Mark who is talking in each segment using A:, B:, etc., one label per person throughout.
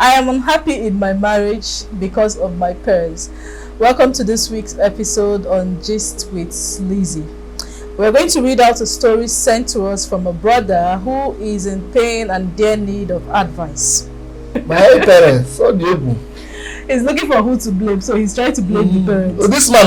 A: I am unhappy in my marriage because of my parents. Welcome to this week's episode on Gist with Lizzie. We're going to read out a story sent to us from a brother who is in pain and dear need of advice.
B: My parents, so you.
A: He's looking for who to blame, so he's trying to blame the parents.
B: This man,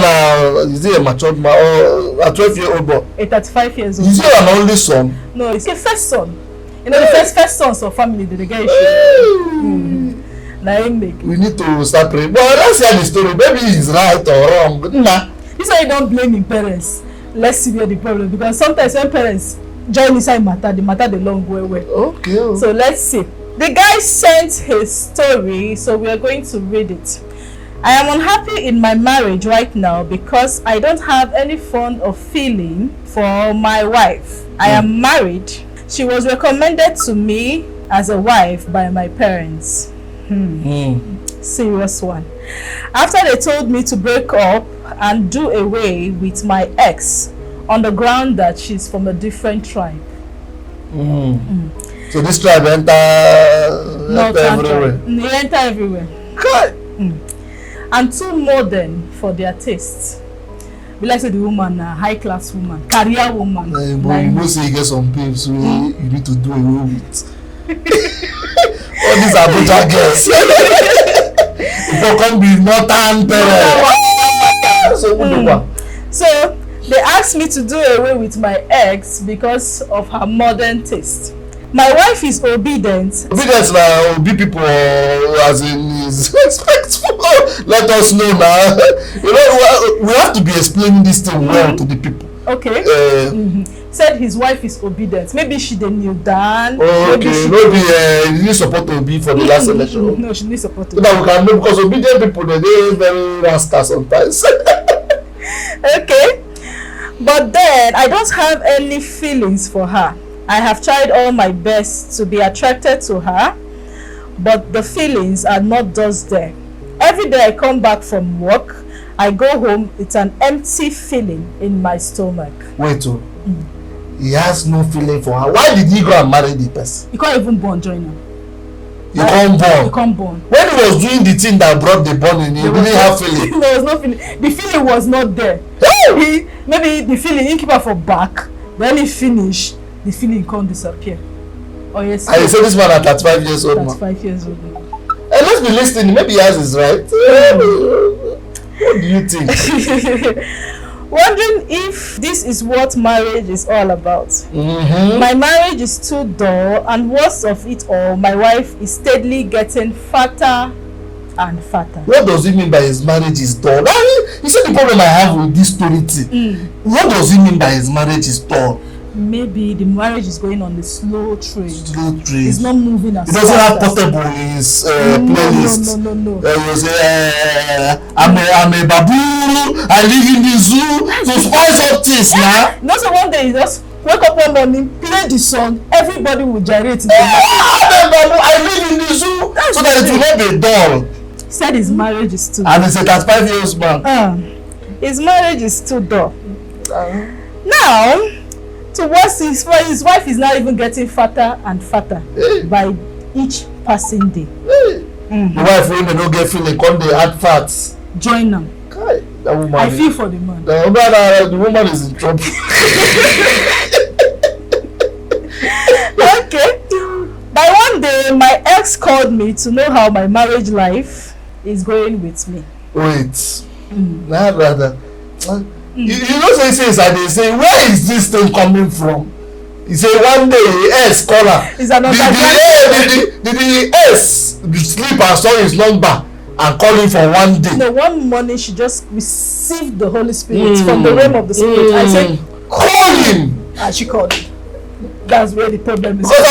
B: is he a matured man or a 12-year-old boy?
A: A 35 years old.
B: Is he an only son?
A: No, he's a first son. You know, the first sons of family, they get issue.
B: We need to start praying. But let's hear the story. Maybe he's right or wrong. Nah.
A: This why you don't blame your parents. Let's see where the problem, because sometimes when parents join inside matter, the matter the long way.
B: Okay.
A: So let's see. The guy sent his story, so we are going to read it. I am unhappy in my marriage right now because I don't have any fond of feeling for my wife. I am married. She was recommended to me as a wife by my parents. Serious one. After they told me to break up and do away with my ex on the ground that she's from a different tribe.
B: So this tribe enter everywhere.
A: They enter everywhere.
B: God.
A: And too modern for their tastes. We like to say the woman, high class woman, career woman.
B: But you know, say you get some babes who you need to do away with. All these Abuja girls. If you come be northern parents.
A: So they asked me to do away with my ex because of her modern taste. My wife is obedient.
B: Obedience now, be people as in is respectful. Let us know now. You know, we have to be explaining this thing well to the people.
A: Okay. Said his wife is obedient. Maybe she didn't kneel down.
B: Okay. Maybe you need support to be for the last election.
A: No, she needs support to
B: so that we can know, because obedient people they're very rascal sometimes.
A: Okay. But then I don't have any feelings for her. I have tried all my best to be attracted to her, but the feelings are not just there. Every day I come back from work, I go home, it's an empty feeling in my stomach.
B: Wait, he has no feeling for her. Why did he go and marry the person?
A: You can't even born join her.
B: You can't born.
A: You can't born.
B: When he was doing the thing that brought the born in, he didn't have feeling.
A: There was no feeling. The feeling was not there. Maybe the feeling he keep her for back. Then he finished. The feeling can't disappear. Oh yes.
B: And you say this man at 35 years old.
A: 35 years old.
B: Hey, let's be listening. Maybe he has his right. What do you think?
A: Wondering if this is what marriage is all about. My marriage is too dull, and worst of it all, my wife is steadily getting fatter and fatter.
B: What does he mean by his marriage is dull? You see the problem I have with this story thing. What does he mean by his marriage is dull?
A: Maybe the marriage is going on the slow train.
B: Slow train.
A: It's not moving as
B: fast. He doesn't have portable in his playlist.
A: No.
B: You say, I'm a baboon. I live in the zoo. So spice up things now.
A: Not so one day you just wake up one morning, play the song, everybody will gyrate.
B: I live in the zoo. So that it will not be dull.
A: Said his marriage is too dull.
B: And he's a 35-year-old man.
A: His marriage is too dull. Now, towards his wife is now even getting fatter and fatter by each passing day.
B: The wife when they don't get feeling, come they add fats.
A: Join them.
B: That woman
A: I feel for the man.
B: The woman is in trouble.
A: Okay. By one day, my ex called me to know how my marriage life is going with me.
B: Wait. Nah, rather. You know, they say, where is this thing coming from? He say one day, S call her.
A: Is another
B: Did the S sleep and saw his number and call him for one day?
A: No, one morning she just received the Holy Spirit from the realm of the Spirit. I said,
B: call him.
A: And she called him. That's where the problem is.
B: Because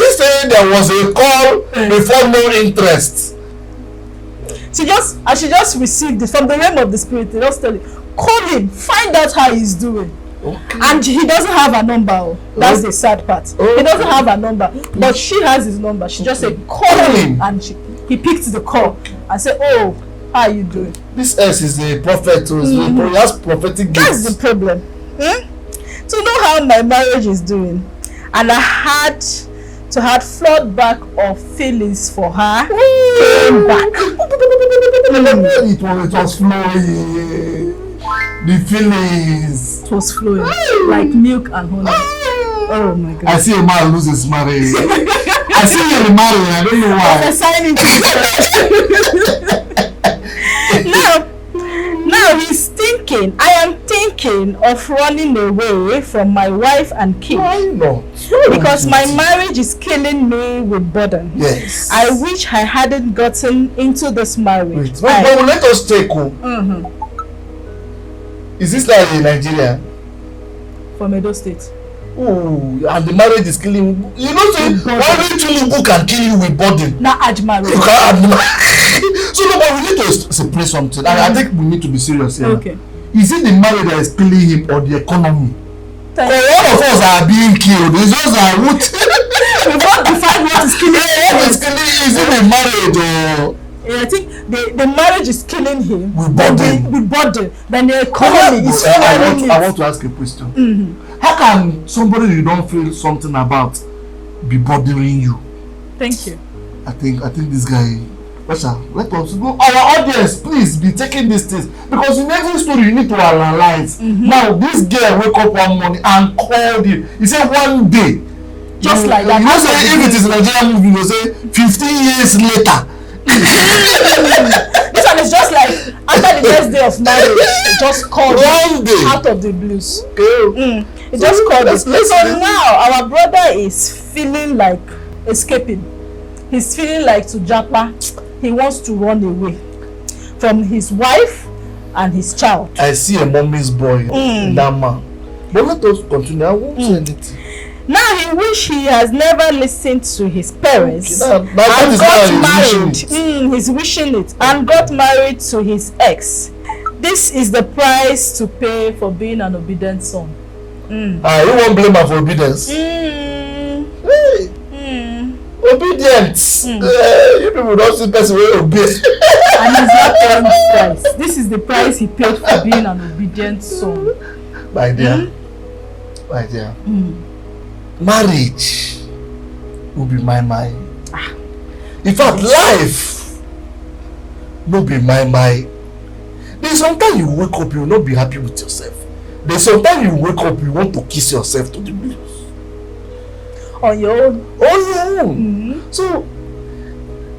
B: they say there was a call before no interest.
A: She just received it from the realm of the Spirit. They just tell him, call him, find out how he's doing. Okay. And he doesn't have a number. That's the sad part. He doesn't have a number, but she has his number. She just said, call him, and he picked the call and said, oh, how are you doing?
B: This S is a prophet too. He has prophetic gifts.
A: That's the problem. To know how my marriage is doing, and I had to have floodback of feelings for her came back.
B: It was flowing. The feelings.
A: It was flowing like milk and honey. Oh my God.
B: I see a man lose his marriage. I see him remarry. I don't know why.
A: Now he's thinking, I am thinking of running away from my wife and kids.
B: Why not?
A: Because my marriage is killing me with burden.
B: Yes.
A: I wish I hadn't gotten into this marriage.
B: But let us take home. Is this like in Nigeria?
A: From Edo State.
B: Oh, and the marriage is killing. You know, say only Tinubu can kill you with burden.
A: Not add marriage.
B: You can't add marriage. So no, but we need to separate something. I think we need to be serious here.
A: Okay.
B: Is it the marriage that is killing him or the economy? All of us are being killed. It's just that what
A: we want to find what is killing him.
B: What is killing? Is it the marriage or?
A: I think the marriage is killing him
B: with burden.
A: Then the economy is killing him.
B: I want to ask a question. How can somebody you don't feel something about be bothering you?
A: Thank you.
B: I think this guy. Pasha, let us go. Our audience, please be taking these things because in every story you need to analyze. Now this girl wake up one morning and called you. He said one day.
A: Just like that.
B: You know, say if it is a Nigerian movie, you say 15 years later.
A: This one is just like after the first day of marriage, it just called
B: one day
A: out of the blues.
B: Okay.
A: It just called it. So now our brother is feeling like escaping. He's feeling like to japa. He wants to run away from his wife and his child.
B: I see a mommy's boy in that man. But let us continue. I won't say anything.
A: Now he wish he has never listened to his parents
B: and
A: got married. He's wishing it and got married to his ex. This is the price to pay for being an obedient son.
B: You won't blame her for obedience. Hey. Obedience. You people don't see person will obey.
A: And he's not paying the price. This is the price he paid for being an obedient son.
B: My dear. My dear. Marriage will be my mind. In fact, life will be my mind. There's sometimes you wake up, you will not be happy with yourself. There's sometimes you wake up, you want to kiss yourself to the blues.
A: On your own.
B: On your own. So,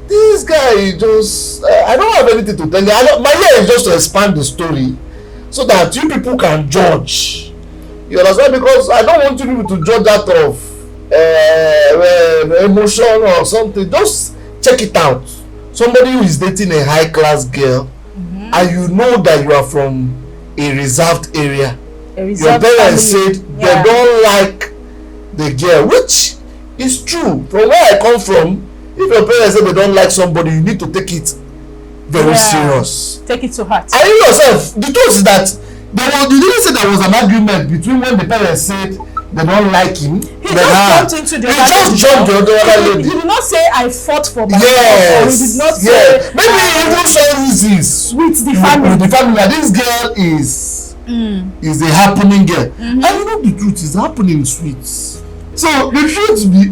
B: this guy just, I don't have anything to tell you. My idea is just to expand the story so that you people can judge. You understand? Because I don't want you people to judge out of emotion or something. Just check it out. Somebody who is dating a high class girl and you know that you are from a reserved area. Your parents said they don't like the girl, which is true. From where I come from, if your parents say they don't like somebody, you need to take it very serious.
A: Take it to heart.
B: And you yourself, the truth is that you didn't say there was an argument between when the parents said they don't like him.
A: He just jumped into the
B: other lady.
A: He did not say I fought for myself.
B: Yes.
A: Or he did not say
B: maybe he even saw reasons
A: with the family.
B: With the family. This girl is a happening girl. And you know the truth is happening sweet. So the truth be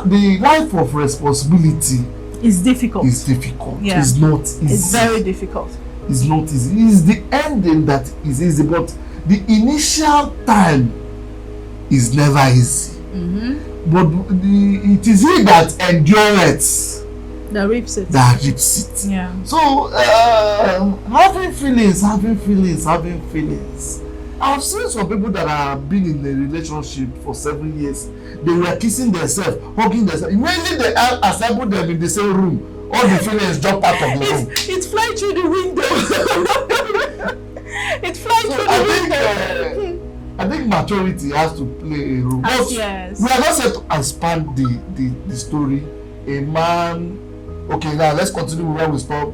B: the life of responsibility
A: is difficult.
B: It's difficult.
A: Yeah.
B: It's not easy.
A: It's very difficult.
B: It's not easy. It's the ending that is easy, but the initial time is never easy. But it is he that endureth
A: that rips it.
B: Yeah. So having feelings. I've seen some people that have been in a relationship for 7 years. They were kissing themselves, hugging themselves. Immediately they assembled them in the same room. All the feelings jump out of the room.
A: It flies through the window. It flies through the window.
B: I think maturity has to play a role.
A: Yes.
B: We are not set to expand the story. A man. Okay, now let's continue where we stop.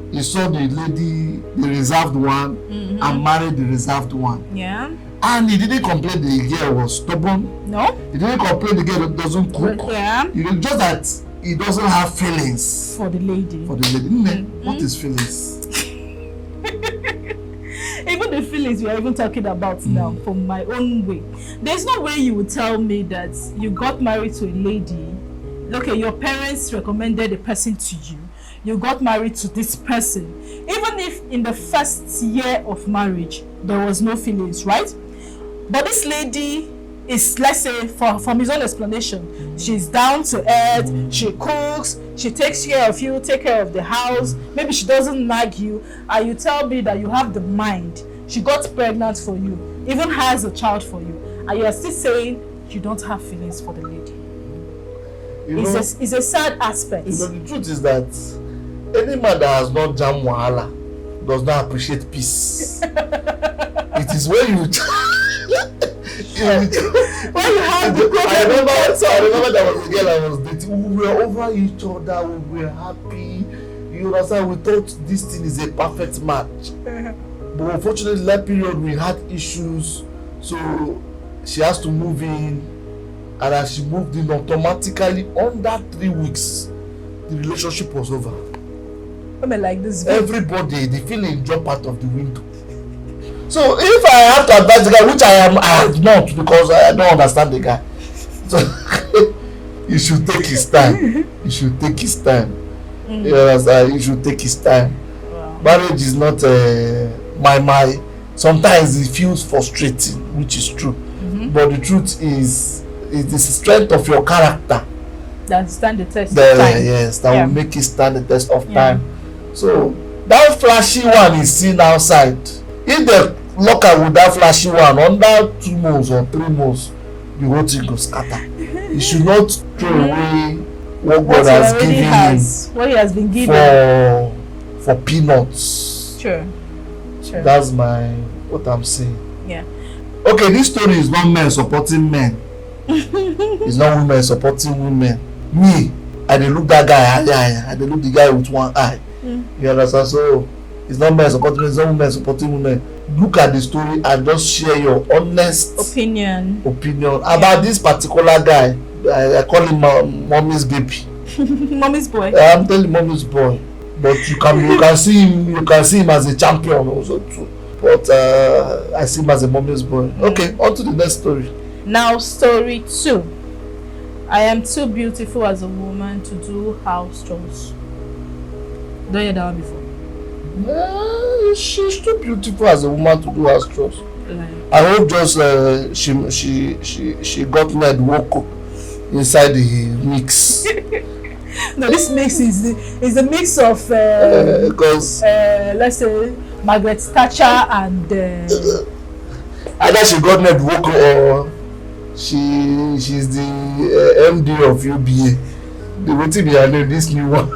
B: He saw the lady, the reserved one, and married the reserved one.
A: Yeah.
B: And he didn't complain the girl was stubborn.
A: No.
B: He didn't complain the girl doesn't cook.
A: Yeah.
B: Just that he doesn't have feelings.
A: For the lady.
B: What is feelings?
A: even the feelings we are even talking about now, from my own way, there's no way you would tell me that you got married to a lady. Okay, your parents recommended a person to you. You got married to this person. Even if in the first year of marriage, there was no feelings, right? But this lady is, let's say, from his own explanation, she's down to earth, she cooks, she takes care of you, take care of the house, maybe she doesn't nag you, and you tell me that you have the mind, she got pregnant for you, even has a child for you, and you are still saying you don't have feelings for the lady. It's a sad aspect.
B: You know, the truth is that any man that has not jam wahala does not appreciate peace. It is when you
A: when you have the problem.
B: I remember there was a girl I was dating. We were over each other, we were happy. You understand? We thought this thing is a perfect match. But unfortunately, that period we had issues, so she has to move in. And as she moved in, automatically under 3 weeks, the relationship was over.
A: Like this.
B: Everybody, the feeling jump out of the window. So if I have to advise the guy, which I have not, because I don't understand the guy. So you should take his time. You should take his time. You understand? You should take his time. Wow. Marriage is not my. Sometimes it feels frustrating, which is true. But the truth is, it is the strength of your character
A: that stand the test of time.
B: Yes, that will make it stand the test of time. So that flashy one is seen outside. If they lock her with that flashy one under 2 months or 3 months, the whole thing goes scatter. You should not throw away what God has given him.
A: What he has been given
B: for peanuts.
A: Sure.
B: That's what I'm saying.
A: Yeah.
B: Okay, this story is not men supporting men. It's not women supporting women. Me, I dey look that guy eye. I dey look the guy with one eye. You understand? So it's not men supporting men, it's not women supporting women. Look at the story and just share your honest
A: opinion
B: about this particular guy. I call him mommy's baby.
A: Mommy's boy.
B: I'm telling mommy's boy. But you can see him as a champion also too. But I see him as a mommy's boy. Okay, on to the next story.
A: Now, story 2. I am too beautiful as a woman to do house chores. Don't you hear that one before?
B: She's too beautiful as a woman to do house chores. I hope just she got Ned Woko inside the mix.
A: No, this mix is a mix of let's say Margaret Thatcher and
B: either she got Ned Woko or she's the MD of UBA. The waiting behind this new one.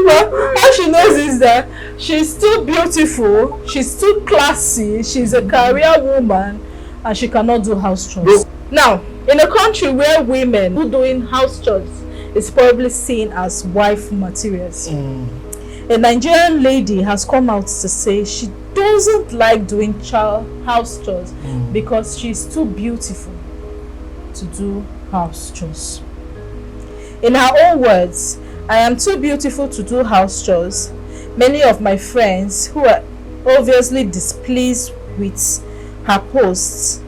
A: Well, how she knows is that she's too beautiful, she's too classy, she's a career woman, and she cannot do house chores. Now, in a country where women who doing house chores is probably seen as wife materials, a Nigerian lady has come out to say she doesn't like doing house chores because she's too beautiful to do house chores. In her own words, I am too beautiful to do house chores. Many of my friends who are obviously displeased with her posts,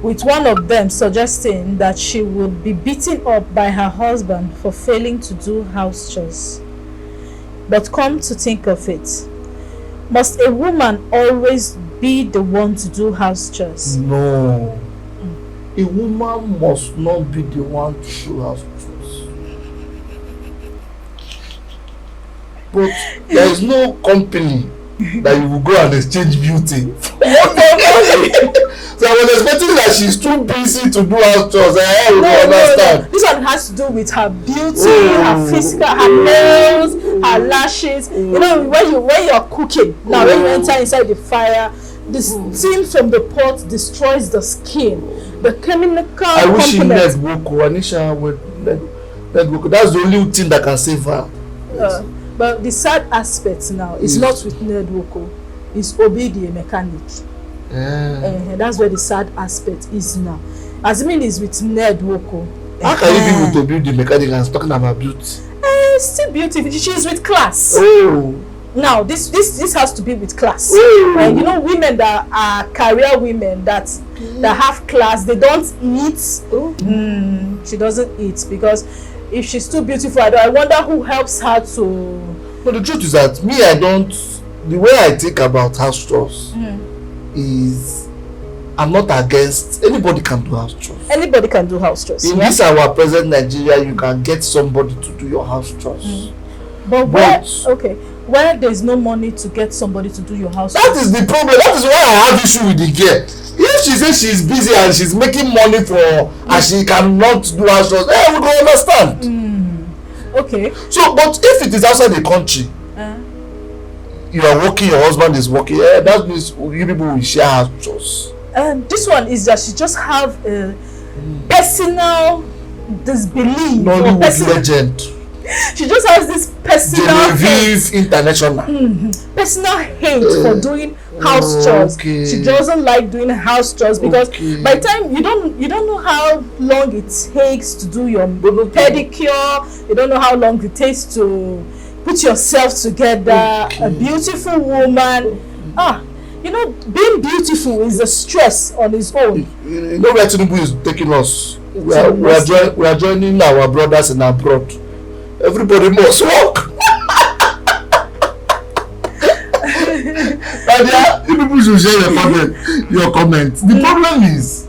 A: with one of them suggesting that she would be beaten up by her husband for failing to do house chores. But come to think of it, must a woman always be the one to do house chores?
B: No. A woman must not be the one to do house chores. But there is no company that you will go and exchange beauty. So I was expecting that she's too busy to do house chores. I don't understand.
A: No. This one has to do with her beauty, her physical, her nails, her lashes. You know, when you're cooking, now when you enter inside the fire, the steam from the pot destroys the skin. The chemical
B: I wish she Ned Woko. Anisha with Ned Woko. That's the only thing that can save her.
A: But the sad aspect now is not with Ned Woko. It's Obi the mechanic. That's where the sad aspect is now. Assuming it's with Ned Woko.
B: How can you be with Obi the mechanic and talking about beauty?
A: Still beautiful. She's with class.
B: Oh.
A: Now this has to be with class.
B: Oh.
A: You know, women that are career women that have class, they don't eat. She doesn't eat because if she's too beautiful, I wonder who helps her to.
B: But the truth is that me, I don't. The way I think about house chores is, I'm not against anybody can do house chores.
A: Anybody can do house chores.
B: In this our present Nigeria, you can get somebody to do your house chores.
A: But where there's no money to get somebody to do your house chores.
B: That is the problem. That is why I have issue with the girl. If she says she's busy and she's making money and she cannot do house chores, we don't understand.
A: Okay.
B: So, but if it is outside the country, you are working, your husband is working, that means you people will share house chores.
A: This one is that she just have a personal disbelief.
B: Nollywood legend.
A: She just has this personal
B: hate. International.
A: Personal hate for doing house chores. She doesn't like doing house chores because by the time you don't know how long it takes to do your pedicure. You don't know how long it takes to put yourself together. A beautiful woman. You know, being beautiful is a stress on its own.
B: You know where Tinubu is taking us. We are joining our brothers in abroad. Everybody must work. You people should share your comments. The problem is,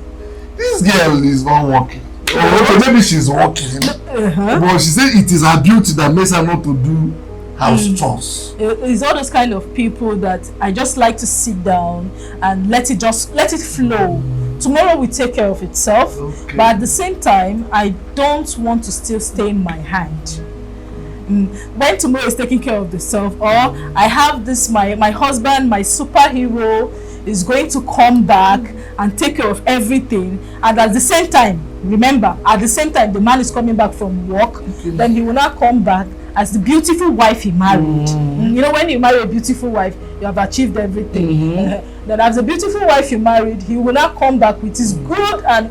B: this girl is not working. Or maybe she's working. But she said it is her beauty that makes her not to do house chores.
A: It's all those kind of people that I just like to sit down and let it flow. Tomorrow will take care of itself. But at the same time, I don't want to still stay in my hand. When tomorrow is taking care of itself, or I have this, my husband, my superhero is going to come back and take care of everything, and at the same time, remember, at the same time the man is coming back from work, then he will not come back as the beautiful wife he married. You know, when you marry a beautiful wife, you have achieved everything. Then as a beautiful wife you married, he will not come back with his good and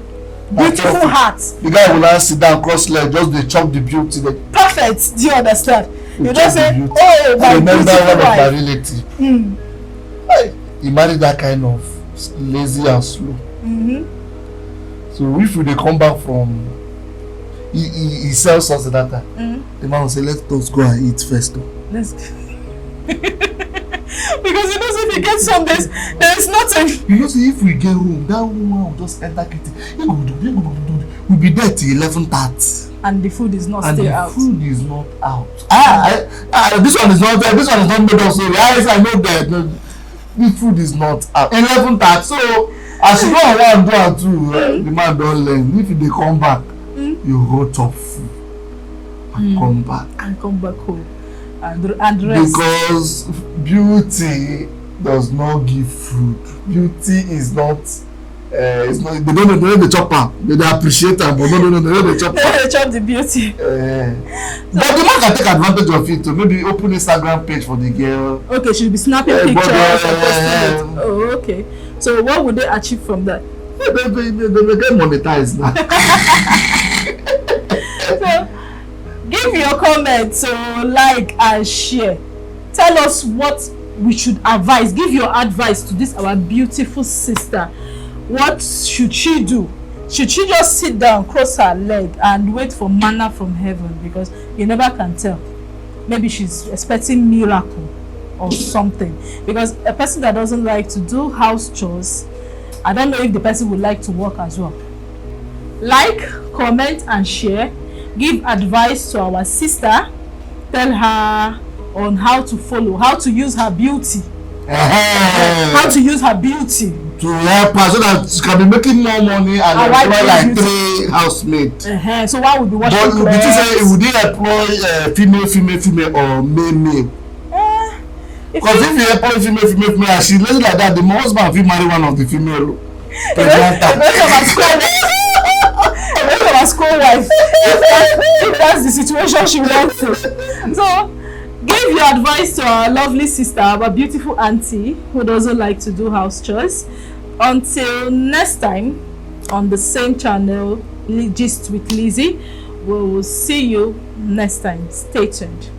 A: beautiful heart.
B: The guy will not sit down cross leg, just they chop the beauty.
A: Perfect. Do you understand? You don't say, my
B: remember one of my relative. He married that kind of lazy and slow. So if they come back from, he sells something that time. The man will say, let us go and eat first.
A: Let's go. Because he knows if he gets some days, there is nothing.
B: You know, see, if we get home, that woman will just enter kitchen. We'll be there till 11:30.
A: And the food is not still out.
B: And the food is not out. This one is not made of sorry. I know that the food is not out. 11:30. So as you go around do and two, the man don't learn. If they come back, you go chop food and come back. And come back home. And rest. Because beauty does not give food. Beauty is not. It's not. They don't know the chopper. They appreciate them, but no, they know the chopper. They chop the beauty. But the man can take advantage of it to maybe open Instagram page for the girl. Okay, she'll be snapping pictures and posting it. Oh, okay. So what would they achieve from that? They get monetized now. So, give your comments, like and share. Tell us what we should advise. Give your advice to this our beautiful sister. What should she do? Should she just sit down, cross her leg and wait for manna from heaven? Because you never can tell. Maybe she's expecting miracle or something. Because a person that doesn't like to do house chores, I don't know if the person would like to work as well. Like, comment and share. Give advice to our sister. Tell her on how to follow, how to use her beauty. How to use her beauty to help her so that she can be making more money and employ like 3 housemaids. So why would be washing clothes? But would you employ female or male? Because if you employ female and she lazy like that, the husband will marry one of the female. Our school wife, if that's the situation she wants to. So give your advice to our lovely sister, our beautiful auntie who doesn't like to do house chores. Until next time on the same channel, Gist with Lizzie, we will see you next time. Stay tuned.